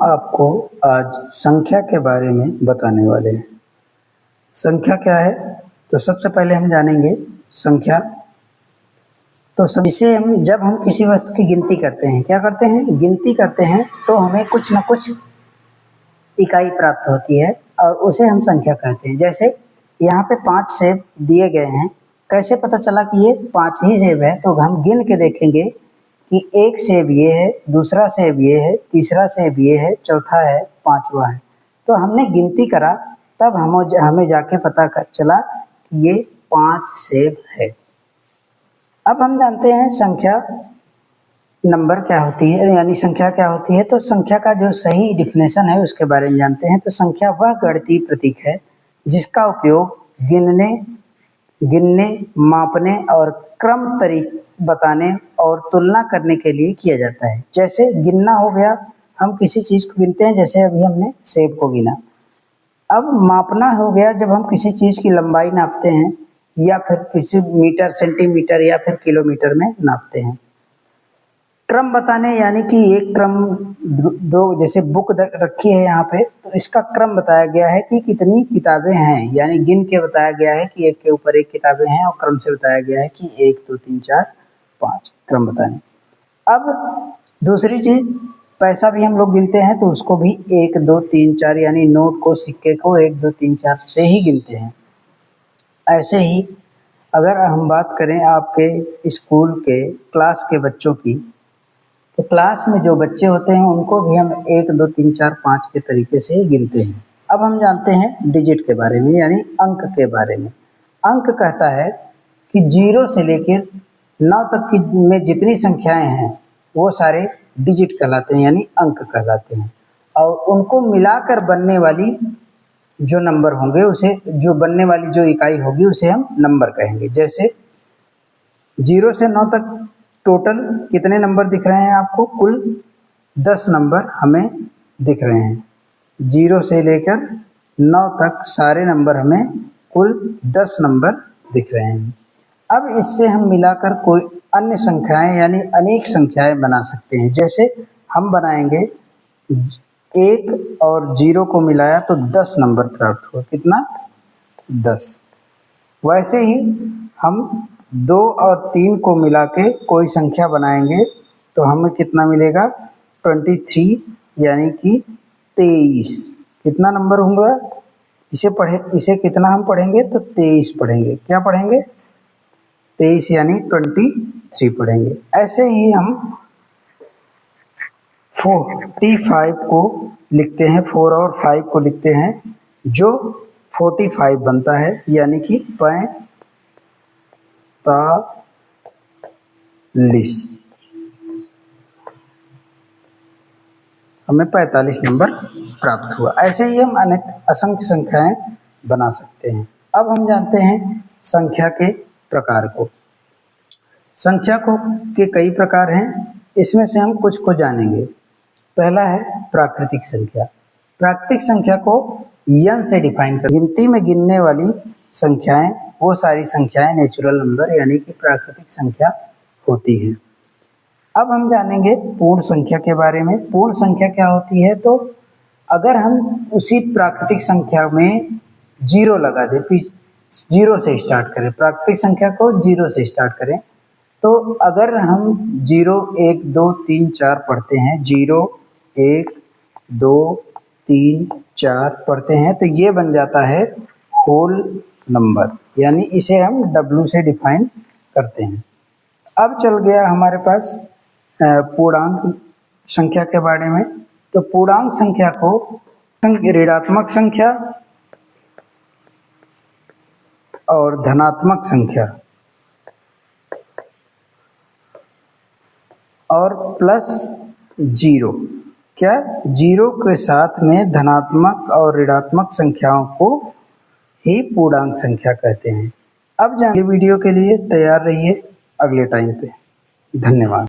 आपको आज संख्या के बारे में बताने वाले हैं। संख्या क्या है? तो सबसे पहले हम जानेंगे संख्या। तो इसे हम जब हम किसी वस्तु की गिनती करते हैं, क्या करते हैं? गिनती करते हैं तो हमें कुछ न कुछ इकाई प्राप्त होती है और उसे हम संख्या कहते हैं। जैसे यहाँ पे 5 सेब दिए गए हैं। कैसे पता चला कि ये 5 ही सेब है? तो हम गिन के देखेंगे कि एक सेब ये है, दूसरा सेब ये है, तीसरा सेब ये है, चौथा है, पांचवा है। तो हमने गिनती करा, तब हमें जाके पता चला कि ये 5 सेब है। अब हम जानते हैं संख्या नंबर क्या होती है, यानी संख्या क्या होती है। तो संख्या का जो सही डिफिनेशन है उसके बारे में जानते हैं। तो संख्या वह गणितीय प्रतीक है जिसका उपयोग गिनने, मापने और क्रम तरीक बताने और तुलना करने के लिए किया जाता है। जैसे गिनना हो गया, हम किसी चीज़ को गिनते हैं, जैसे अभी हमने सेब को गिना। अब मापना हो गया, जब हम किसी चीज़ की लंबाई नापते हैं या फिर किसी मीटर, सेंटीमीटर या फिर किलोमीटर में नापते हैं। क्रम बताने यानी कि एक क्रम दो, जैसे बुक रखी है यहाँ पे, तो इसका क्रम बताया गया है कि कितनी किताबें हैं, यानी गिन के बताया गया है कि एक के ऊपर एक किताबें हैं, और क्रम से बताया गया है कि 1 2 3 4 5, क्रम बताने। अब दूसरी चीज, पैसा भी हम लोग गिनते हैं तो उसको भी 1 2 3 4, यानी नोट को, सिक्के को 1 2 3 4 से ही गिनते हैं। ऐसे ही अगर हम बात करें आपके स्कूल के क्लास के बच्चों की, तो क्लास में जो बच्चे होते हैं उनको भी हम 1 2 3 4 5 के तरीके से ही गिनते हैं। अब हम जानते हैं डिजिट के बारे में, यानी अंक के बारे में। अंक कहता है कि 0 से लेकर 9 तक की में जितनी संख्याएं हैं वो सारे डिजिट कहलाते हैं, यानी अंक कहलाते हैं। और उनको मिलाकर बनने वाली जो नंबर होंगे, उसे जो बनने वाली जो इकाई होगी उसे हम नंबर कहेंगे। जैसे 0 से 9 तक टोटल कितने नंबर दिख रहे हैं आपको? कुल 10 नंबर हमें दिख रहे हैं। 0 से लेकर 9 तक सारे नंबर हमें कुल 10 नंबर दिख रहे हैं। अब इससे हम मिलाकर कोई अन्य संख्याएं, यानी अनेक संख्याएं बना सकते हैं। जैसे हम बनाएंगे 1 और 0 को मिलाया तो 10 नंबर प्राप्त हुआ। कितना? 10। वैसे ही हम 2 और 3 को मिला के कोई संख्या बनाएंगे तो हमें कितना मिलेगा? 23, यानी कि 23। कितना नंबर होगा? इसे कितना हम पढ़ेंगे? तो 23 पढ़ेंगे। क्या पढ़ेंगे? 23, यानी 23 पढ़ेंगे। ऐसे ही हम 45 को लिखते हैं, 4 और 5 को लिखते हैं, जो 45 बनता है, यानी कि 45। हमें 45 नंबर प्राप्त हुआ। ऐसे ही हम अनेक असंख्य संख्याएं बना सकते हैं। अब हम जानते हैं संख्या के प्रकार को। संख्या के कई प्रकार हैं, इसमें से हम कुछ को जानेंगे। पहला है प्राकृतिक संख्या। प्राकृतिक संख्या को n से डिफाइन कर, गिनती में गिनने वाली संख्याएं, वो सारी संख्याएं नेचुरल नंबर, यानी कि प्राकृतिक संख्या होती हैं। अब हम जानेंगे पूर्ण संख्या के बारे में। पूर्ण संख्या क्या होती है? तो अगर हम उसी प्राकृतिक संख्या में 0 लगा दें, 0 से स्टार्ट करें, प्राकृतिक संख्या को 0 से स्टार्ट करें, तो अगर हम 0 1 2 3 4 पढ़ते हैं, 0 1 2 3 4 पढ़ते हैं, तो ये बन जाता है होल नंबर, यानी इसे हम W से डिफाइन करते हैं। अब चल गया हमारे पास पूर्णांक संख्या के बारे में। तो पूर्णांक संख्या को ऋणात्मक संख्या और धनात्मक संख्या और +0, क्या 0 के साथ में धनात्मक और ऋणात्मक संख्याओं को ही पूर्णांक संख्या कहते हैं। अब जानिए, वीडियो के लिए तैयार रहिए अगले टाइम पे। धन्यवाद।